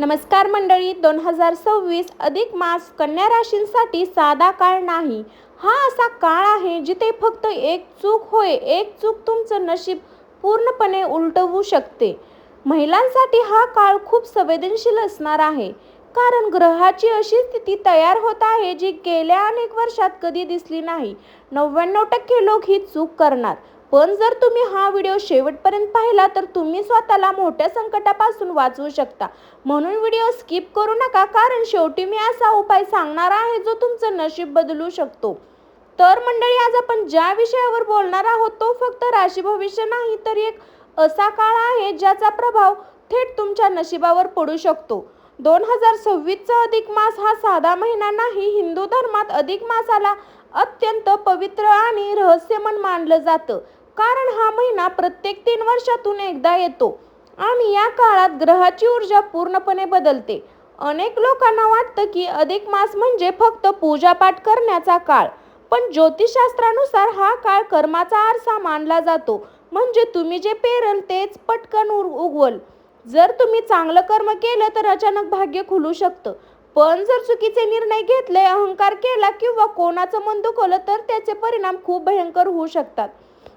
नमस्कार मंडळी. 2026 अधिक मास कन्या राशींसाठी साधा काळ नाही. हा असा काळ आहे जिथे फक्त एक चूक तुमचं नशीब पूर्णपणे उलटवू शकते. महिलांसाठी हा काळ खूप संवेदनशील असणार आहे, कारण ग्रहाची अशी स्थिती तयार होत आहे जी गेल्या अनेक वर्षात कधी दिसली नाही. 99% लोक ही चूक करणार. पण जर तुम्ही हा व्हिडिओ शेवटपर्यंत पाहिला तर तुम्ही स्वतःला मोठ्या संकटापासून वाचवू शकता. म्हणून व्हिडिओ स्किप करू नका, कारण शेवटी मी असा उपाय सांगणार आहे जो तुमचं नशीब बदलू शकतो. तर मंडळी, आज आपण ज्या विषयावर बोलणार आहोत तो फक्त राशी भविष्य नाही, तर एक असा काळ आहे ज्याचा प्रभाव थेट तुमच्या नशिबावर पडू शकतो. 2026चा अधिक मास हा साधा महिना नाही. हिंदू धर्मात अधिक मासाला अत्यंत पवित्र आणि रहस्यमय मानलं जातं, कारण हा महिना प्रत्येक 3 वर्षातून एकदा येतो आणि या काळात ग्रहाची ऊर्जा पूर्णपणे बदलते. अनेक लोकांना वाटतं की अधिक मास म्हणजे फक्त पूजापाठ करण्याचा काळ, पण ज्योतिषशास्त्रानुसार हा काळ कर्माचा आरसा मानला जातो. म्हणजे तुम्ही जे पेरल तेच पटकन उगवल. जर तुम्ही चांगलं कर्म केलं तर अचानक भाग्य खुलू शकतं, पण जर चुकीचे निर्णय घेतले, अहंकार केला किंवा कोणाचं मन दुखवलं तर त्याचे परिणाम खूप भयंकर होऊ शकतात.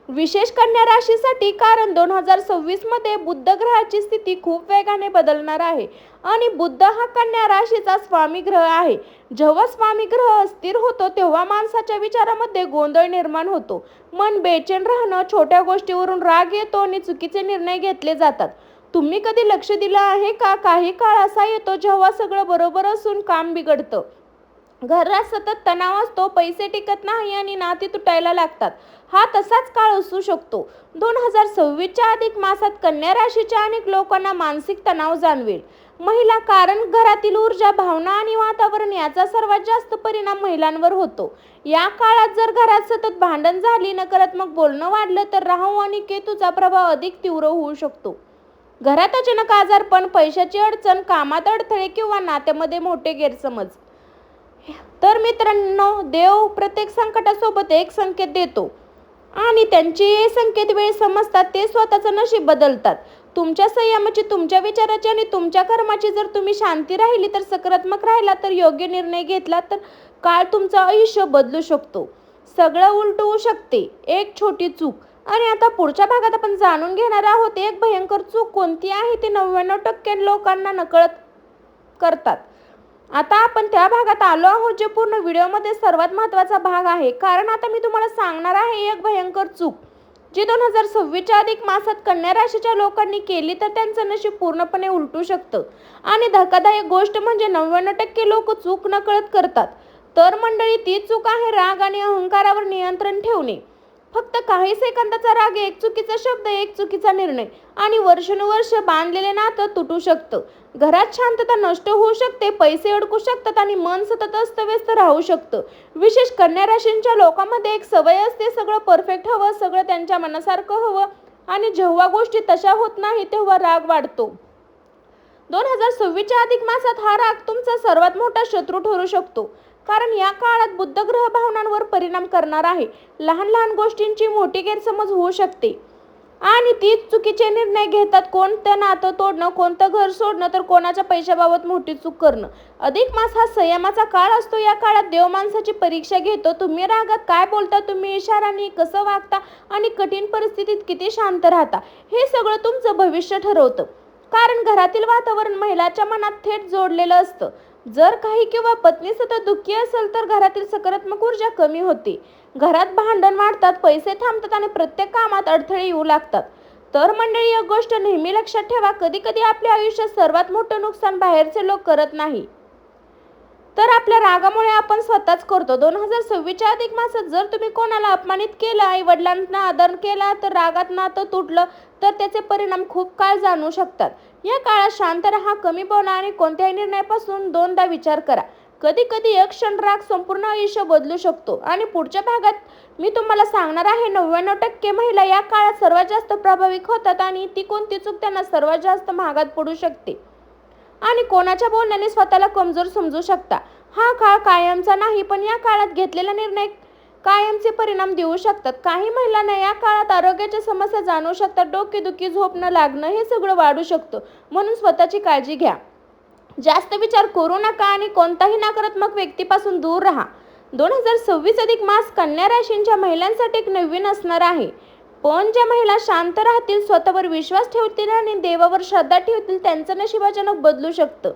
विशेष कन्या राशीसाठी, कारण 2026 मध्ये बुध ग्रहाची स्थिती खूप वेगाने बदलणार आहे आणि बुध हा कन्या राशीचा स्वामी ग्रह आहे. जेव्हा स्वामी ग्रह अस्थिर होतो तेव्हा माणसाच्या विचारामध्ये गोंधळ निर्माण होतो. मन बेचैन राहणं, छोट्या गोष्टीवरून राग येतो आणि चुकीचे निर्णय घेतले जातात. तुम्ही कधी लक्ष दिलं आहे का? काही काळ असा येतो जेव्हा सगळं बरोबर असून काम बिघडतं, घरात सतत तणाव असतो, पैसे टिकत नाही आणि नाती तुटायला लागतात. हा तसाच काळ असू शकतो. 2026च्या अधिक मासात कन्या राशीच्या अनेक लोकांना मानसिक तणाव जाणवेल. महिला, कारण घरातील ऊर्जा, भावना आणि वातावरण याचा सर्वात जास्त परिणाम महिलांवर होतो. या काळात जर घरात सतत भांडण झाली, नकारात्मक बोलणं वाढलं तर राहू आणि केतूचा प्रभाव अधिक तीव्र होऊ शकतो. घरात अचानक आजारपण, पैशाची अडचण, कामात अडथळे किंवा नात्यामध्ये मोठे गैरसमज. तर मित्रांनो, देव प्रत्येक संकटासोबत एक संकेत देतो आणि त्यांचे हे संकेत वेळ समजतात ते स्वतःचं नशीब बदलतात. तुमच्या संयमाची, तुमच्या विचाराची आणि तुमच्या कर्माची जर तुम्ही शांती राहिली, तर सकारात्मक राहिला, तर योग्य निर्णय घेतला, तर काळ तुमचं आयुष्य बदलू शकतो. सगळं उलट होऊ शकते एक छोटी चूक. आणि आता पुढच्या भागात आपण जाणून घेणार आहोत एक भयंकर चूक कोणती आहे ती 99% लोकांना नकळत करतात. आता आपण त्या भागात आलो आहोत जे पूर्ण व्हिडिओमध्ये सर्वात महत्त्वाचा भाग आहे, कारण आता मी तुम्हाला सांगणार आहे एक भयंकर चूक जी 2026च्या अधिक मासात कन्या राशीच्या लोकांनी केली तर त्यांचं नशीब पूर्णपणे उलटू शकतं. आणि धक्कादायक गोष्ट म्हणजे 99% लोक चूक नकळत करतात. तर मंडळी, ती चूक आहे राग आणि अहंकारावर नियंत्रण ठेवणे. फक्त काही सेकंदाचा राग, एक चुकीचा शब्द, एक चुकीचा निर्णय आणि वर्षानुवर्ष बांधलेले नातं तुटू शकतं. घरात शांतता नष्ट होऊ शकते, पैसे अडकू शकतात आणि मन सतत अस्तव्यस्त राहू शकतं. विशेष कन्या राशींच्या लोकांमध्ये एक सवय असते, सगळं परफेक्ट हवं, सगळं त्यांच्या मनासारखं हवं आणि जेव्हा गोष्टी तशा होत नाही तेव्हा राग वाढतो. 2026च्या अधिक मासात हा राग तुमचा सर्वात मोठा शत्रू ठरू शकतो, कारण या काळात बुध ग्रह भावनांवर परिणाम करणार आहे. लहान लहान गोष्टींची मोठी गैरसमज होऊ शकते आणि तीच चुकीचे निर्णय घेतात. कोणतं नातं तोडणं, कोणतं घर सोडणं, तर कोणाच्या पैशाबाबत मोठी चूक करणं. अधिक मास हा संयमाचा काळ असतो. या काळात देव माणसाची परीक्षा घेतो. तुम्ही रागात काय बोलता, तुम्ही इशाराने कसं वागता आणि कठीण परिस्थितीत किती शांत राहता, हे सगळं तुमचं भविष्य ठरवतं. कारण घरातील वातावरण महिलाच्या मनात थेट जोडलेलं असतं. जर काही किंवा पत्नी सतत दुःखी असेल तर घरातील सकारात्मक ऊर्जा कमी होते, घरात भांडण वाढतात, पैसे थांबतात आणि प्रत्येक कामात अडथळे येऊ लागतात. तर मंडळी, एक गोष्ट नेहमी लक्षात ठेवा, कधी कधी आपल्या आयुष्यात सर्वात मोठं नुकसान बाहेरचे लोक करत नाही, तर आपल्या रागामुळे आपण स्वतःच करतो. 2026च्या अधिक मासात जर तुम्ही कोणाला अपमानित केलं, आई वडिलांना आदर केला, तर रागात नातं तुटलं तर त्याचे परिणाम खूप काळ जाणवू शकतात. या काळात शांत राहा, कमी बोला आणि कोणत्याही निर्णयापासून दोनदा विचार करा. कधी कधी एक क्षण राग संपूर्ण आयुष्य बदलू शकतो. आणि पुढच्या भागात मी तुम्हाला सांगणार आहे 99% महिला या काळात सर्वात जास्त प्रभावित होतात आणि ती कोणती चूक त्यांना सर्वात जास्त महागात पडू शकते आणि कोणाच्या बोलण्याने स्वतःला कमजोर समजू शकता. हा काळ कायमचा नाही, पण या काळात घेतलेला निर्णय कायमचे परिणाम देऊ शकतात. काही महिलांना या काळात आरोग्याच्या समस्या जाणवू शकतात. डोकेदुखी, झोप न लागणं हे सगळं वाढू शकतं. म्हणून स्वतःची काळजी घ्या. जास्त विचार करू नका आणि कोणताही नकारात्मक व्यक्तीपासून दूर राहा. 2026 अधिक मास कन्या राशींच्या महिलांसाठी एक नवीन असणार आहे. पण ज्या महिला शांत राहतील, स्वतःवर विश्वास ठेवतील आणि देवावर श्रद्धा ठेवतील त्यांचं नशीब अचानक बदलू शकतं.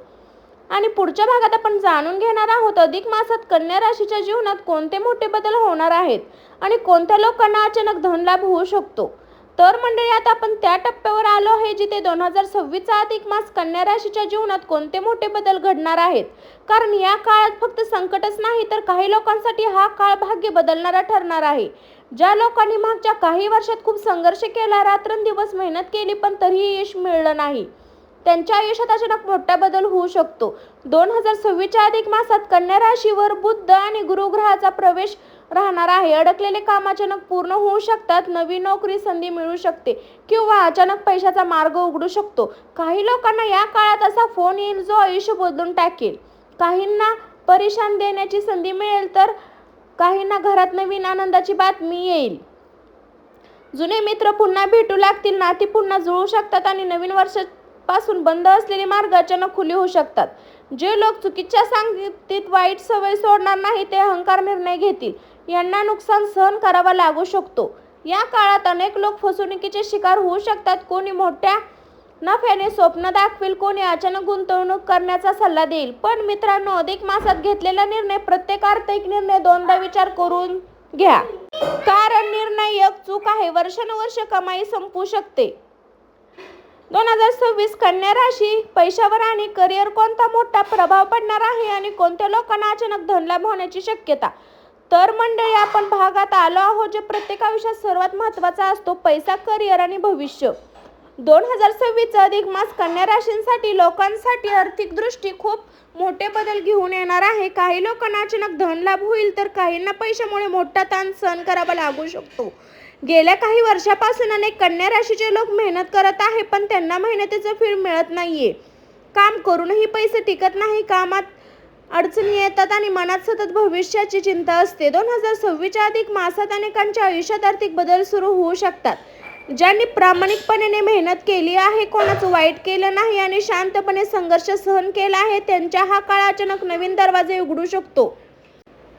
आणि पुढच्या भागात आपण जाणून घेणार आहोत अधिक मासात कन्या राशीच्या जीवनात कोणते मोठे बदल होणार आहेत आणि कोणत्या लोकांना अचानक धनलाभ होऊ शकतो. तर मंडळी, आता आपण त्या टप्प्यावर आलो आहे जिथे 2026चा अधिक मास कन्या राशीच्या जीवनात कोणते मोठे बदल घडणार आहेत. कारण या काळात फक्त संकटच नाही तर काही लोकांसाठी हा काळ भाग्य बदलणारा ठरणार आहे. ज्या लोकांनी मागच्या काही वर्षात खूप संघर्ष केला, रात्रंदिवस मेहनत केली पण तरीही यश मिळालं नाही, त्यांच्या आयुष्यात अचानक मोठा बदल होऊ शकतो. 2026च्या अधिक मासात कन्या राशीवर बुध आणि गुरु ग्रहाचा प्रवेश राहणार आहे. अडकलेले काम अचानक पूर्ण होऊ शकतात, नवी नोकरी संधी मिळू शकते किंवा अचानक पैशाचा मार्ग उघडू शकतो. काही लोकांना या काळात असा फोन येईल जो आयुष्य बदलून टाकेल. काहींना परेशान देण्याची संधी मिळेल तर काहींना घरात नवीन आनंदाची बातमी येईल. जुने मित्र पुन्हा भेटू लागतील, नाती पुन्हा जुळू शकतात आणि नवीन वर्षापासून बंद असलेले मार्ग अचानक खुले होऊ शकतात. जे लोक चुकीच्या संगतीत वाईट सवय सोडणार नाही ते अहंकार निर्णय घेतील, यांना नुकसान सहन करावा लागू शकतो. या काळात अनेक लोक फसवणुकीचे शिकार होऊ शकतात. कोणी मोठ्या नफ्याने स्वप्न दाखवेल, कोणी अचानक गुंतवणूक करण्याचा सल्ला देईल. पण मित्रांनो, अधिक मासात घेतलेला निर्णय, प्रत्येक आर्थिक निर्णय दोनदा विचार करून घ्या, कारण निर्णय एक चूक आहे वर्षानुवर्ष कमाई संपू शकते. 2026 कन्या राशी, पैशावर आणि करिअर कोणता मोठा प्रभाव पडणार आहे आणि कोणत्या लोकांना अचानक धनलाभ होण्याची शक्यता. तर मंडळी, आपण भागात आलो आहोत जे प्रत्येक आयुष्यात सर्वात महत्त्वाचा असतो, पैसा, करिअर आणि भविष्य. 2026 अधिक मास कन्या राशींसाठी लोकांसाठी आर्थिक दृष्टी खूप मोठे बदल घेऊन येणार आहे. काही लोकांना अचानक धनलाभ होईल तर काहींना पैशामुळे मोठा ताण सहन करावा लागू शकतो. गेल्या काही वर्षापासून अनेक कन्या राशीचे लोक मेहनत करत आहे पण त्यांना मेहनतीचं फळ मिळत नाहीये. काम करूनही पैसे टिकत नाही, कामात अडचणी येतात आणि मनात सतत भविष्याची चिंता असते. 2026च्या अधिक मासात अनेकांच्या आयुष्यात आर्थिक बदल सुरू होऊ शकतात. ज्यांनी प्रामाणिकपणे मेहनत केली आहे, कोणाचं वाईट केलं नाही आणि शांतपणे संघर्ष सहन केला आहे, त्यांच्या हा काळ अचानक नवीन दरवाजे उघडू शकतो.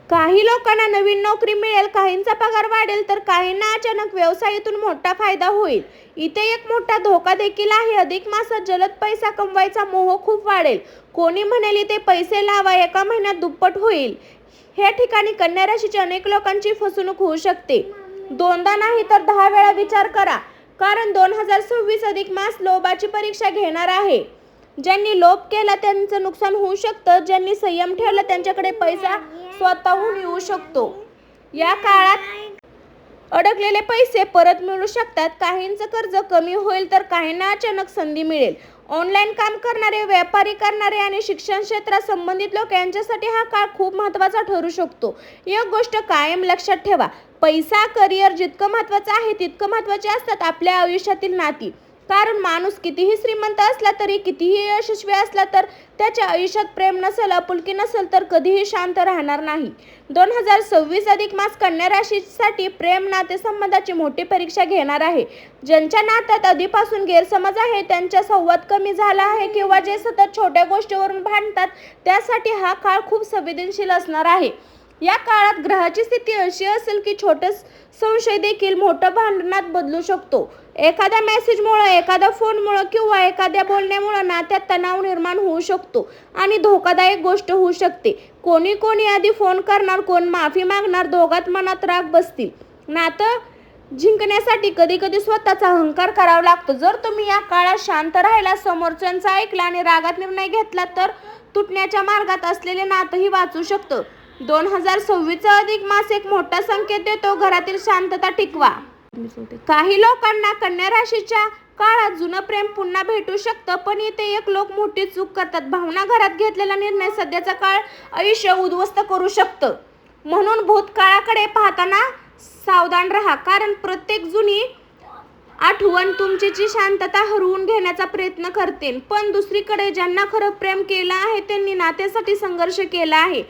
काही लोकांना नवीन नोकरी मिळेल, काहींचा पगार वाढेल तर काहींना अचानक व्यवसायातून मोठा फायदा होईल. इथे एक मोठा धोका देखील आहे. अधिक मासात जलद पैसा कमवायचा मोह खूप वाढेल. कोणी म्हणेल इथे पैसे लावा, एका महिन्यात दुप्पट होईल. ह्या ठिकाणी कन्या राशीच्या अनेक लोकांची फसवणूक होऊ शकते. दोनदा नाही तर 10 वेळा विचार करा, कारण 2026 अधिक मास लोभाची परीक्षा घेणार आहे. ज्यांनी लोभ केला त्यांचं नुकसान होऊ शकतं. ज्यांनी संयम ठेवला त्यांच्याकडे पैसा स्वतःहून येऊ शकतो. या काळात अडकलेले पैसे परत मिळू शकतात. काहींचं कर्ज कमी होईल तर काहींना अचानक संधी मिळेल. ऑनलाईन काम करणारे, व्यापारी करणारे आणि शिक्षण क्षेत्रात संबंधित लोक यांच्यासाठी हा काळ खूप महत्त्वाचा ठरू शकतो. एक गोष्ट कायम लक्षात ठेवा, पैसा, करिअर जितकं महत्त्वाचं आहे तितकं महत्त्वाचे असतात आपल्या आयुष्यातील नाती. कारण माणूस कितीही श्रीमंत असला तरी, कितीही यशस्वी असला तर त्याच्या आयुष्यात प्रेम नसेल, आपुलकी नसेल तर कधीही शांत राहणार नाही. 2026 अधिक मास कन्या राशीसाठी प्रेम, नातेसंबंधाची मोठी परीक्षा घेणार आहे. ज्यांच्या नात्यात आधीपासून गैरसमज आहे, त्यांचा संवाद कमी झाला आहे किंवा जे सतत छोट्या गोष्टीवरून भांडतात त्यासाठी हा काळ खूप संवेदनशील असणार आहे. या काळात ग्रहाची स्थिती अशी असेल की छोटे संशय देखील मोठ्या भांडणात बदलू शकतो. एखाद्या मेसेजमुळे, एखाद्या फोनमुळे किंवा एखाद्या बोलण्यामुळे नात्यात तणाव निर्माण होऊ शकतो आणि धोकादायक गोष्ट होऊ शकते. कोणी आधी फोन करणार, कोण माफी मागणार, दोघात मनात राग बसतील. नातं जिंकण्यासाठी कधी स्वतःचा अहंकार करावा लागतो. जर तुम्ही या काळात शांत राहिला, समोरच्यांचं ऐकलं आणि रागात निर्णय घेतला तर तुटण्याच्या मार्गात असलेले नातंही वाचू शकतं. 2026चा अधिक मास एक मोठा संकेत देतो, घरातील शांतता टिकवा. काही लोकांना कन्या राशीच्या काळात जुनं प्रेम पुन्हा भेटू शकतं, पण इथे एक लोक मोठी चूक करतात. भावना घरात घेतलेला निर्णय सध्याचा काळ आयुष्य उद्ध्वस्त करू शकतं. म्हणून भूतकाळाकडे पाहताना सावधान राहा, कारण प्रत्येक जुनी आठवण तुमची शांतता हरवून घेण्याचा प्रयत्न करते. पण दुसरीकडे ज्यांना खरं प्रेम केलं आहे त्यांनी नात्यासाठी संघर्ष केला आहे,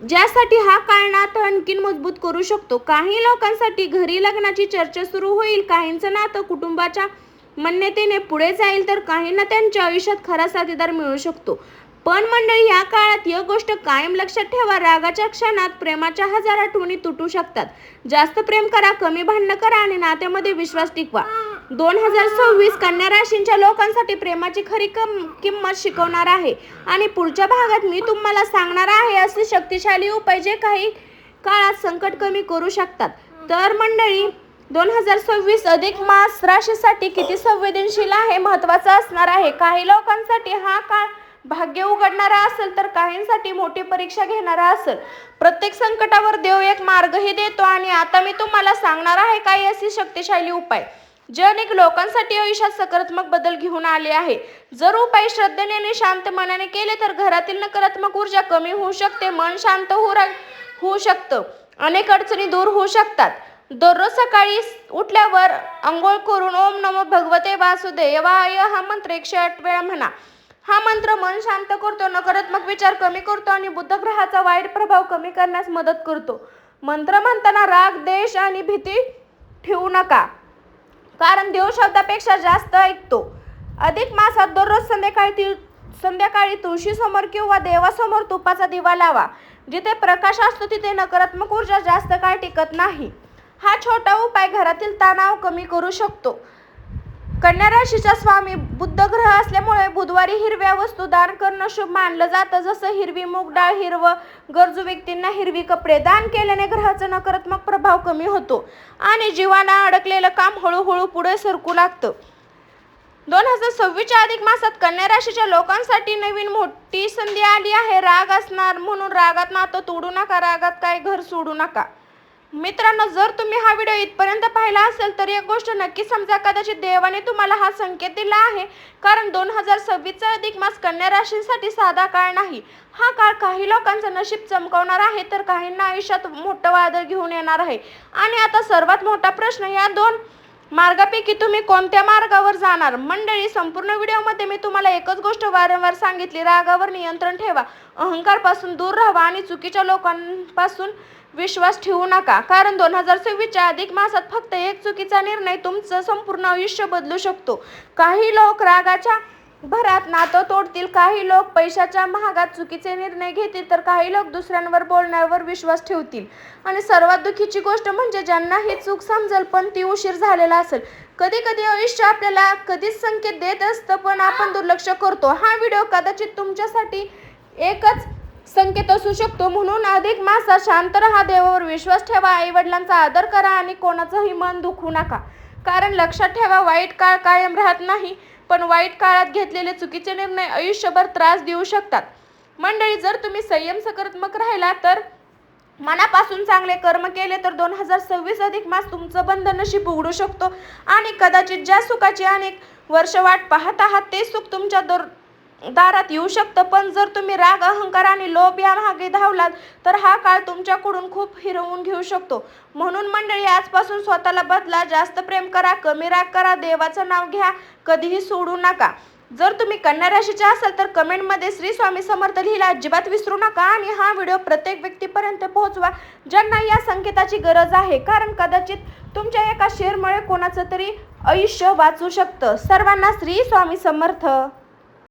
ज्यासाठी हा काळ नातं आणखीन मजबूत करू शकतो. काही लोकांसाठी घरी लग्नाची चर्चा सुरू होईल, काहींचं नातं कुटुंबाच्या मान्यतेने पुढे जाईल तर काहींना त्यांच्या आयुष्यात खरा साथीदार मिळू शकतो. पण मंडळी, या काळात एक गोष्ट कायम लक्षात ठेवा, रागाच्या क्षणात प्रेमाच्या हजार आठवणी तुटू शकतात. जास्त प्रेम करा, कमी भांडणं करा आणि नात्यामध्ये विश्वास टिकवा. 2026 कन्या राशींच्या लोकांसाठी प्रेमाची खरी किंमत शिकवणार आहे आणि पुढच्या भागात मी तुम्हाला सांगणार आहे असे शक्तिशाली उपाय जे काही काळात संकट कमी करू शकतात. तर मंडळी, 2026 अधिक मास राशीसाठी किती संवेदनशील आहे महत्त्वाचं असणार आहे. काही लोकांसाठी हा काळ भाग्य उघडणारा असेल तर काहींसाठी मोठी परीक्षा घेणारा असेल. प्रत्येक संकटावर देव एक मार्गही देतो आणि आता मी तुम्हाला सांगणार आहे काही असे शक्तिशाली उपाय जे अनेक लोकांसाठी आयुष्यात सकारात्मक बदल घेऊन आले आहे. जर उपाय श्रद्धेने आणि शांत मनाने केले तर घरातील नकारात्मक ऊर्जा कमी होऊ शकते, मन शांत होऊ शकतं, अनेक अडचणी दूर होऊ शकतात. दररोज सकाळी उठल्यावर अंघोळ करून ओम नमो भगवते वासुदेवाय हा मंत्र 108 वेळा म्हणा. हा मंत्र मन शांत करतो, नकारात्मक विचार कमी करतो आणि बुध ग्रहाचा वाईट प्रभाव कमी करण्यास मदत करतो. मंत्र म्हणताना राग, द्वेष आणि भीती ठेवू नका, कारण देव शब्दापेक्षा जास्त ऐकतो. अधिक मासात दररोज संध्याकाळी तुळशीसमोर किंवा देवासमोर तुपाचा दिवा लावा. जिथे प्रकाश असतो तिथे नकारात्मक ऊर्जा जास्त काळ टिकत नाही. हा छोटा उपाय घरातील तणाव कमी करू शकतो. कन्या राशीचा स्वामी बुध ग्रह असल्यामुळे बुधवारी हिरव्या वस्तू दान करणं शुभ मानलं जातं. जसं हिरवी मूग डाळ, हिरवं, गरजू व्यक्तींना हिरवी कपडे दान केल्याने ग्रहाचा नकारात्मक प्रभाव कमी होतो आणि जीवाला अडकलेलं काम हळूहळू पुढे सरकू लागतं. 2026 अधिक मासात कन्या राशीच्या लोकांसाठी नवीन मोठी संधी आली आहे. राग असणार म्हणून रागात नातं तोडू नका, रागात काय घर सोडू नका. मित्रांनो, जर तुम्ही हा व्हिडिओ इथपर्यंत पाहिला असेल तर एक गोष्ट नक्की समजा, कदाचित देवाने तुम्हाला हा संकेत दिला आहे, कारण 2026चा अधिक मास कन्या राशींसाठी साधा काळ नाही. हा काळ काही लोकांचं नशीब चमकवणार आहे तर काहींना आयुष्यात मोठं वादळ घेऊन येणार आहे. आणि आता सर्वात मोठा प्रश्न, या दोन मार्गापैकी तुम्ही कोणत्या मार्गावर जाणार? मंडळी, संपूर्ण व्हिडिओमध्ये मी तुम्हाला एकच गोष्ट वारंवार सांगितली, रागावर नियंत्रण ठेवा, अहंकारपासून दूर राहा आणि चुकीच्या लोकांपासून विश्वास ठेवू नका, कारण 2026च्या अधिक मासात फक्त एक चुकीचा निर्णय तुमचं संपूर्ण आयुष्य बदलू शकतो. काही लोक रागाच्या भरात नातं तोडतील, काही लोक पैशाच्या महागात चुकीचे निर्णय घेतील, तर काही लोक दुसऱ्यांवर बोलण्यावर विश्वास ठेवतील. आणि सर्वात दुःखीची गोष्ट म्हणजे ज्यांना ही चूक समजेल पण ती उशीर झालेला असेल. कधी कधी आयुष्य आपल्याला कधीच संकेत देत असतं पण आपण दुर्लक्ष करतो. हा व्हिडिओ कदाचित तुमच्यासाठी एकच संकेत असू शकतो. म्हणून अधिक मासात शांत राहा, देवावर विश्वास ठेवा, आई वडिलांचा आदर करा आणि कोणाचंही मन दुखवू नका. कारण लक्षात ठेवा, वाईट काळ कायम राहत नाही, पण वाईट काळात घेतलेले चुकीचे निर्णय आयुष्यभर त्रास देऊ शकतात. मंडळी, जर तुम्ही संयम सकारात्मक राहिला तर मनापासून चांगले कर्म केले तर 2026 अधिक मास तुमचं बंधन नशीब उघडू शकतो आणि कदाचित ज्या सुखाची अनेक वर्ष वाट पाहत आहात ते सुख तुमच्या दारात येऊ शकतं. पण जर तुम्ही राग, अहंकार आणि लोभ या मागे धावलात तर हा काळ तुमच्याकडून खूप हिरवून घेऊ शकतो. म्हणून मंडळी, आजपासून स्वतःला बदला, जास्त प्रेम करा, कमी राग करा, देवाचं नाव घ्या, कधीही सोडू नका. जर तुम्ही कन्या राशीचे असाल तर कमेंटमध्ये श्री स्वामी समर्थ लिहायला अजिबात विसरू नका आणि हा व्हिडिओ प्रत्येक व्यक्तीपर्यंत पोहोचवा ज्यांना या संकेताची गरज आहे, कारण कदाचित तुमच्या एका शेअरमुळे कोणाचं तरी आयुष्य वाचू शकतं. सर्वांना श्री स्वामी समर्थ.